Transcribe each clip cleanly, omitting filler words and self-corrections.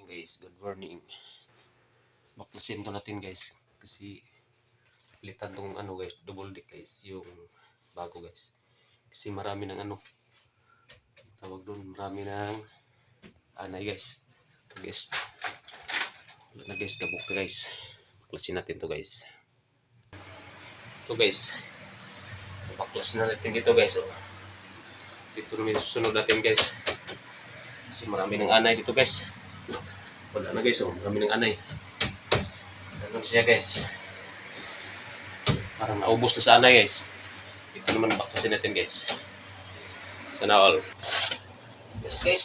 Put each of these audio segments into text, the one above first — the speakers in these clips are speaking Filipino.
Guys, good morning. Baklasin to natin guys. Kasi pilitan tong ano guys, double deck guys. Yung bago guys. Kasi marami ng ano. Tawag doon, marami ng anay guys. Ito guys. Wala na guys, kabuk na guys. Baklasin natin to guys. Ito guys. Baklas na natin dito guys. Oh. Dito namin susunod natin guys. Kasi marami ng anay dito guys. Wala na guys, oh. Marami ng anay. Ganun siya guys. Parang naubos na sa anay guys. Ito naman baklasin natin guys. Sana all. Yes guys.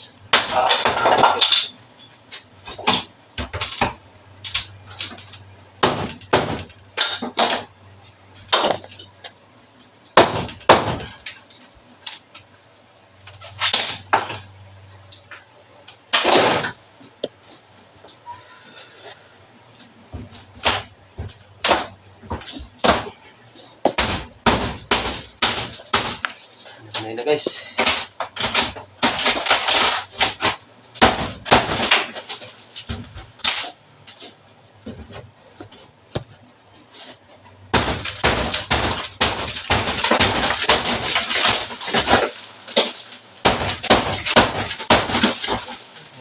Ano na guys.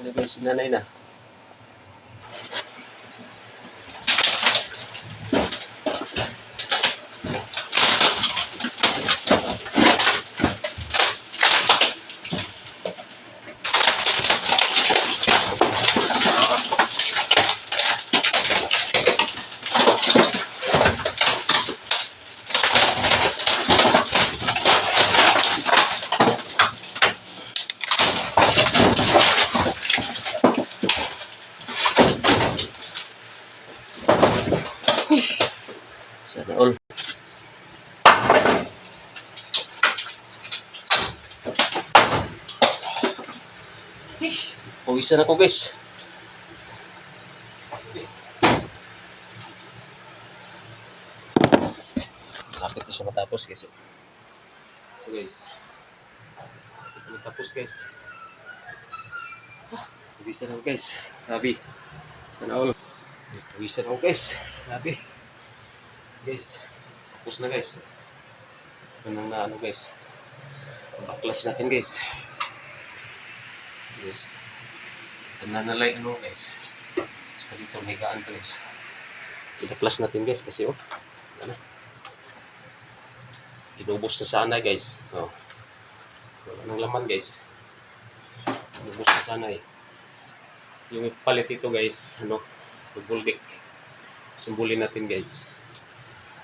Ano guys, nanay na. Sana all. Pawisan ako guys. Lapit na siya matapos guys. Ito guys. Lapit na matapos guys. Pawisan ako guys. Grabe. Sana all. Pawisan ako guys. Grabe. Guys. Tapos na guys. Ganang na ano guys. Baklas natin guys. Guys. Nanalay ano guys. Saka dito higaan pa guys. Baklas natin guys kasi oh. Ano? Inubos na sana guys. Oh. Wala nang laman guys. Inubos na sana eh. Yung palit ito guys, ano, double deck. Sumbulin natin guys.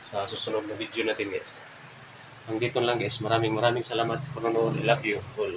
Sa susunod na video natin guys. Hanggang dito lang guys. Maraming salamat sa panonood. I love you all.